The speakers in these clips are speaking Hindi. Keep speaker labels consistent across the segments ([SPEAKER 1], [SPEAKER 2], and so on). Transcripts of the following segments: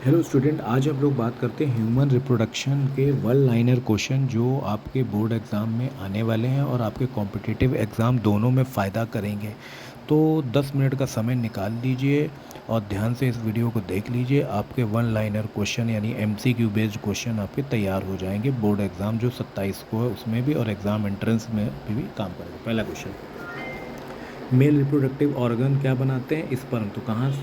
[SPEAKER 1] हेलो स्टूडेंट, आज हम लोग बात करते हैं ह्यूमन रिप्रोडक्शन के वन लाइनर क्वेश्चन जो आपके बोर्ड एग्ज़ाम में आने वाले हैं और आपके कॉम्पिटिटिव एग्ज़ाम दोनों में फ़ायदा करेंगे। तो 10 मिनट का समय निकाल लीजिए और ध्यान से इस वीडियो को देख लीजिए। आपके वन लाइनर क्वेश्चन यानी एमसीक्यू बेस्ड क्वेश्चन आपके तैयार हो जाएंगे बोर्ड एग्ज़ाम जो 27 को है उसमें भी, और एग्ज़ाम एंट्रेंस में भी काम करेंगे। पहला क्वेश्चन, मेल रिप्रोडक्टिव ऑर्गन क्या बनाते हैं? स्पर्म। तो कहाँ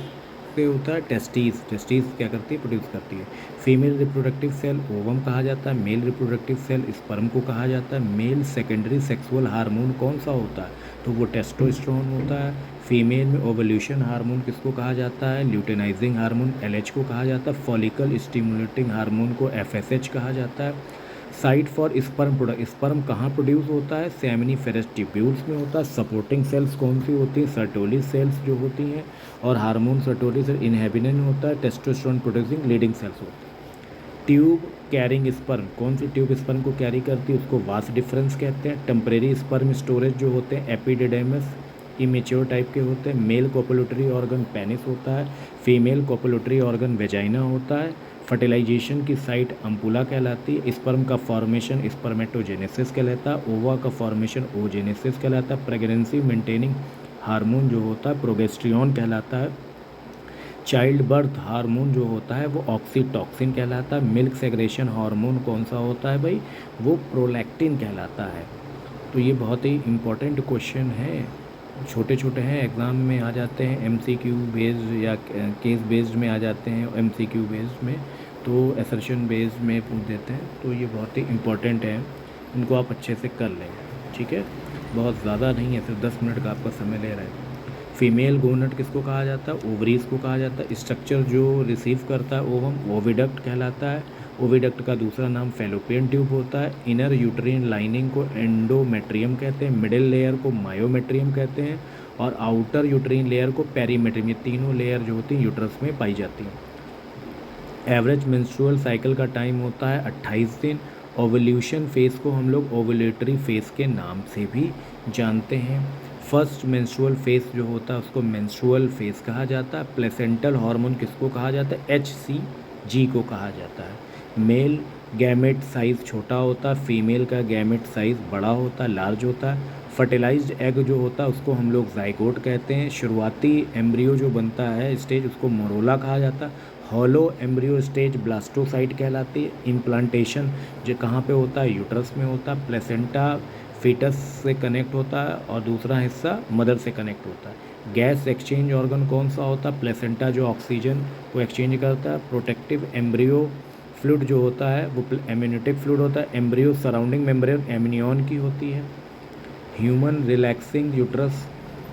[SPEAKER 1] से होता है? टेस्टीज। टेस्टीज क्या करती है? प्रोड्यूस करती है। फीमेल रिप्रोडक्टिव सेल ओवम कहा जाता है। मेल रिप्रोडक्टिव सेल स्पर्म को कहा जाता है। मेल सेकेंडरी सेक्सुअल हार्मोन कौन सा होता है? तो वो टेस्टोस्टेरोन होता है। फीमेल में ओवल्यूशन हार्मोन किसको कहा जाता है? ल्यूटेनाइजिंग हार्मोन एलएच को कहा जाता है। फॉलिकल स्टिमुलेटिंग हार्मोन को एफएसएच कहा जाता है। Site for sperm product, sperm कहाँ प्रोड्यूस होता है? सेमिनिफेरस ट्यूब्यूल्स में होता है। सपोर्टिंग सेल्स कौन सी होती हैं? सर्टोली सेल्स जो होती हैं। और हार्मोन सर्टोली सेल इनहेबिटेंट होता है। टेस्टोस्टेरोन प्रोड्यूसिंग लीडिंग सेल्स होती है। ट्यूब कैरिंग स्पर्म, कौन सी ट्यूब स्पर्म को कैरी करती है? उसको वास डिफरेंस कहते हैं। टेम्परेरी स्पर्म स्टोरेज जो होते हैं एपिडिडेमस इमेच्योर टाइप के होते हैं। मेल कोपुलेटरी ऑर्गन पेनिस होता है। फीमेल कोपुलेटरी ऑर्गन वेजाइना होता है। फर्टिलाइजेशन की साइट अम्पुला कहलाती है। स्पर्म का फॉर्मेशन स्पर्मेटोजेनेसिस कहलाता है। ओवा का फॉर्मेशन ओजेनेसिस कहलाता है। प्रेगनेंसी मेंटेनिंग हार्मोन जो होता है प्रोगेस्ट्रियन कहलाता है। चाइल्ड बर्थ हार्मोन जो होता है वो ऑक्सीटॉक्सिन कहलाता है। मिल्क सेग्रेशन हार्मोन कौन सा होता है भाई? वो प्रोलैक्टिन कहलाता है। तो ये बहुत ही इम्पोर्टेंट क्वेश्चन है, छोटे छोटे हैं, एग्ज़ाम में आ जाते हैं, एमसीक्यू बेस्ड या केस बेस्ड में आ जाते हैं, एमसीक्यू बेस्ड में तो असर्शन बेस्ड में पूछ देते हैं। तो ये बहुत ही इम्पोर्टेंट है, इनको आप अच्छे से कर लें। ठीक है, बहुत ज़्यादा नहीं है, सिर्फ 10 मिनट का आपका समय ले रहा है। फीमेल गोनट किसको कहा जाता है? ओवरीज को कहा जाता है। स्ट्रक्चर जो रिसीव करता है ओवम ओविडक्ट कहलाता है। ओविडक्ट का दूसरा नाम फैलोपियन ट्यूब होता है। इनर यूट्रीन लाइनिंग को एंडोमेट्रियम कहते हैं। मिडिल लेयर को मायोमेट्रियम कहते हैं। और आउटर यूट्रीन लेयर को पेरीमेट्रियम। ये तीनों लेयर जो होती हैं यूट्रस में पाई जाती हैं। एवरेज मेंस्ट्रुअल साइकिल का टाइम होता है 28 दिन। ओवल्यूशन फेस को हम लोग ओवुलेटरी फेस के नाम से भी जानते हैं। फर्स्ट मेंस्ट्रुअल फेस जो होता है उसको मेंस्ट्रुअल फेस कहा जाता है। प्लेसेंटल हार्मोन किसको कहा जाता है? HCG को कहा जाता है। मेल गैमेट साइज़ छोटा होता है, फीमेल का गैमेट साइज़ बड़ा होता है, लार्ज होता है। फर्टिलाइज्ड एग जो होता है उसको हम लोग जाइगोट कहते हैं। शुरुआती एम्ब्रियो जो बनता है स्टेज उसको मोरोला कहा जाता है। हॉलो एम्ब्रियो स्टेज ब्लास्टोसाइट कहलाती है। इम्प्लांटेशन जो कहाँ पे होता है? यूट्रस में होता है। प्लेसेंटा फीटस से कनेक्ट होता है और दूसरा हिस्सा मदर से कनेक्ट होता है। गैस एक्सचेंज ऑर्गन कौन सा होता है? प्लेसेंटा जो ऑक्सीजन को एक्सचेंज करता है। प्रोटेक्टिव एम्ब्रियो फ्लूइड जो होता है वो एम्नियोटिक फ्लूइड होता है। एम्ब्रियो सराउंडिंग मेम्ब्रेन एमनियन की होती है। ह्यूमन रिलैक्सिंग यूट्रस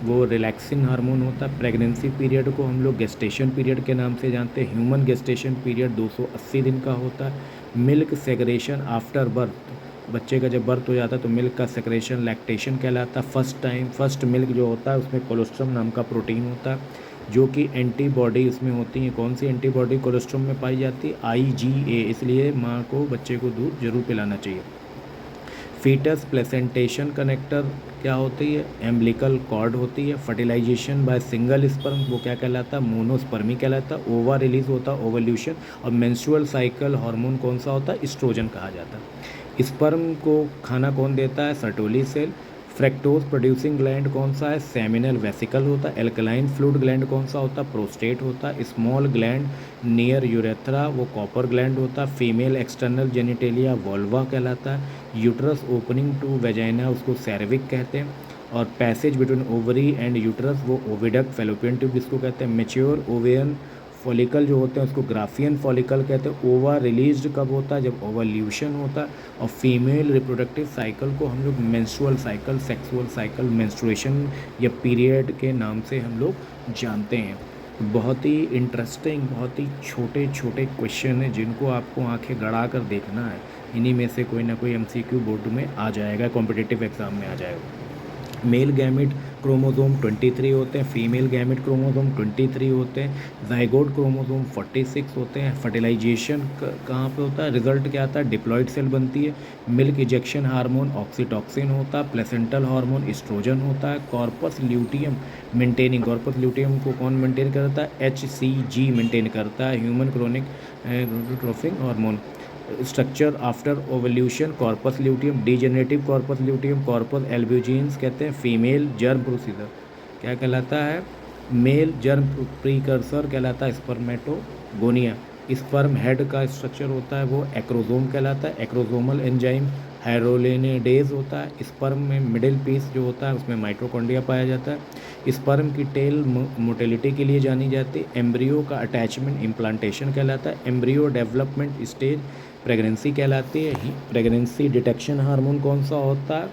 [SPEAKER 1] वो रिलैक्सिंग हार्मोन होता है। प्रेगनेंसी पीरियड को हम लोग गेस्टेशन पीरियड के नाम से जानते हैं। ह्यूमन गेस्टेशन पीरियड 280 दिन का होता है। मिल्क सेग्रेशन आफ्टर बर्थ, बच्चे का जब बर्थ हो जाता है तो मिल्क का सेक्रेशन लैक्टेशन कहलाता है। फर्स्ट मिल्क जो होता है उसमें कोलेस्ट्रम नाम का प्रोटीन होता है जो कि एंटीबॉडी उसमें होती है। कौन सी एंटीबॉडी कोलेस्ट्रम में पाई जाती है? IgA। इसलिए माँ को बच्चे को दूध जरूर पिलाना चाहिए। फीटस प्लेसेंटेशन कनेक्टर क्या होती है? एम्ब्लिकल कॉर्ड होती है। फर्टिलाइजेशन बाय सिंगल स्पर्म वो क्या कहलाता है? मोनोस्पर्मी कहलाता है। ओवा रिलीज होता है ओवल्यूशन। और मेंस्ट्रुअल साइकिल हार्मोन कौन सा होता है? एस्ट्रोजन कहा जाता है। स्पर्म को खाना कौन देता है? Sertoli cell. Fructose producing gland कौन सा है? सेमिनल वेसिकल होता है। एल्कलाइन फ्लूइड ग्लैंड कौन सा होता है? प्रोस्टेट होता है। स्मॉल ग्लैंड नियर यूरेथ्रा वो कॉपर ग्लैंड होता है। फीमेल एक्सटर्नल जेनिटेलिया वोल्वा कहलाता है। यूट्रस ओपनिंग टू वेजाइना उसको सेर्विक कहते हैं। और passage between ovary and uterus वो ओविडक्ट फैलोपियन ट्यूब जिसको कहते हैं। मेच्योर ओवेरियन फॉलिकल जो होते हैं उसको ग्राफियन फॉलिकल कहते हैं। ओवा रिलीज्ड कब होता है? जब ओवल्यूशन होता है। और फीमेल रिप्रोडक्टिव साइकिल को हम लोग menstrual cycle, sexual cycle, menstruation या पीरियड के नाम से हम लोग जानते हैं। बहुत ही इंटरेस्टिंग, बहुत ही छोटे छोटे क्वेश्चन हैं जिनको आपको आंखें गड़ा कर देखना है। इन्हीं में से कोई ना कोई MCQ बोर्ड में आ जाएगा, कॉम्पिटिटिव एग्ज़ाम में आ जाएगा। मेल गैमेट क्रोमोसोम 23 होते हैं, फीमेल गैमेट क्रोमोसोम 23 होते हैं, जाइगोट क्रोमोसोम 46 होते हैं। फर्टिलाइजेशन कहाँ पे होता है, रिजल्ट क्या आता है, डिप्लॉइड सेल बनती है। मिल्क इजेक्शन हार्मोन ऑक्सीटॉक्सिन होता है। प्लेसेंटल हार्मोन एस्ट्रोजन होता है। Corpus luteum maintaining, corpus luteum को कौन मेंटेन करता है, HCG मेंटेन करता है, human chronic trophic hormone. Structure after ovulation, corpus luteum, degenerative corpus luteum, corpus albicans कहते हैं। फीमेल जर्म प्रोसीजर क्या कहलाता है, मेल जर्म प्रीकर्सर कहलाता है स्पर्मेटोगोनिया। स्पर्म हेड का स्ट्रक्चर होता है वो एक्रोजोम कहलाता है, एक्रोजोमल एंजाइम हाइड्रोलिनेडेज होता है। स्पर्म में मिडिल पीस जो होता है उसमें माइटोकॉन्ड्रिया पाया जाता है। स्पर्म की टेल मोटिलिटी के लिए जानी जाती है। एम्ब्रियो का अटैचमेंट इम्प्लांटेशन कहलाता है। एम्ब्रियो डेवलपमेंट स्टेज प्रेगनेंसी कहलाती है। प्रेगनेंसी डिटेक्शन हार्मोन कौन सा होता है,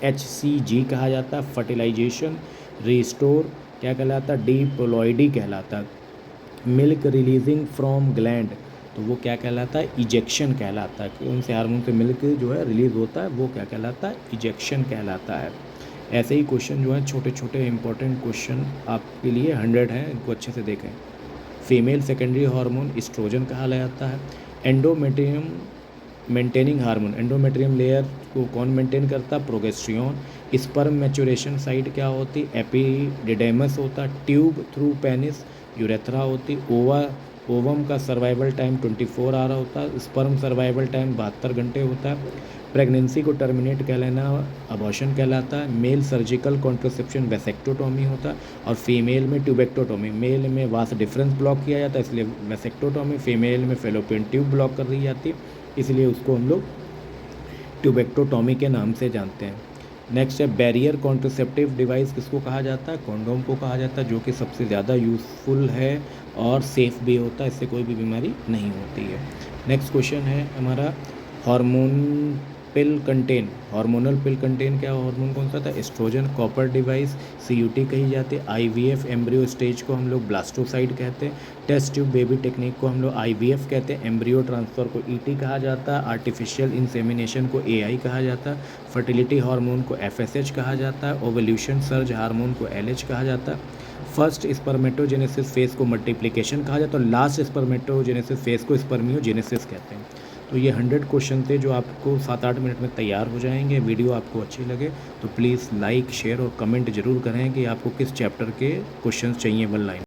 [SPEAKER 1] HCG कहा जाता है। फर्टिलाइजेशन रिस्टोर क्या कहलाता है, डिप्लॉइडी कहलाता है। मिल्क रिलीजिंग फ्रॉम ग्लैंड तो वो क्या कहलाता है, इजेक्शन कहलाता है। कि उनसे हार्मोन से मिल्क जो है रिलीज होता है वो क्या कहलाता है, इजेक्शन कहलाता है। ऐसे ही क्वेश्चन जो है छोटे छोटे इंपॉर्टेंट क्वेश्चन आपके लिए 100 हैं, इनको अच्छे से देखें। फीमेल सेकेंडरी हार्मोन एस्ट्रोजन कहा जाता है। Endometrium maintaining hormone, endometrium layer को कौन मेंटेन करता है, प्रोगेस्ट्रियन। स्पर्म मैच्योरेशन साइट क्या होती, एपिडिडेमस होता। ट्यूब थ्रू पेनिस यूरेथ्रा होती। ओवम का सर्वाइवल टाइम 24 आवर होता है। स्पर्म सर्वाइवल टाइम 72 घंटे होता है। प्रेगनेंसी को टर्मिनेट कहलाना अबॉर्शन कहलाता है। मेल सर्जिकल कॉन्ट्रासेप्शन वेसेक्टोटॉमी होता है और फीमेल में ट्यूबेक्टोटॉमी। मेल में वास डिफरेंस ब्लॉक किया जाता है इसलिए वेसेक्टोटॉमी, फीमेल में फेलोपियन ट्यूब ब्लॉक कर दी जाती है इसलिए उसको हम लोग ट्यूबेक्टोटॉमी के नाम से जानते हैं। नेक्स्ट है बैरियर कॉन्ट्रासेप्टिव डिवाइस किसको कहा जाता है, कॉन्डोम को कहा जाता है, जो कि सबसे ज़्यादा यूज़फुल है और सेफ़ भी होता है, इससे कोई भी बीमारी नहीं होती है। नेक्स्ट क्वेश्चन है हमारा हार्मोन पिल कंटेन, हार्मोनल पिल कंटेन क्या हार्मोन कौन सा था, एस्ट्रोजन। कॉपर डिवाइस CUT कही जाती है। IVF एम्ब्रियो स्टेज को हम लोग ब्लास्टोसाइड कहते हैं। टेस्ट ट्यूब बेबी टेक्निक को हम लोग IVF कहते हैं। एम्ब्रियो ट्रांसफ़र को ET कहा जाता है। आर्टिफिशियल इंसेमिनेशन को AI कहा जाता है। फर्टिलिटी हार्मोन को FSH कहा जाता है। ओवल्यूशन सर्ज हार्मोन को LH कहा जाता है। फर्स्ट स्पर्मेटोजेनेसिस फेस को मल्टीप्लिकेशन कहा जाता है और लास्ट स्पर्मेटोजेनेसिस फेस को स्पर्मियोजेनेसिस कहते हैं। तो ये 100 क्वेश्चन थे जो आपको 7-8 मिनट में तैयार हो जाएंगे। वीडियो आपको अच्छी लगे तो प्लीज़ लाइक शेयर और कमेंट ज़रूर करें कि आपको किस चैप्टर के क्वेश्चंस चाहिए 1 लाइन।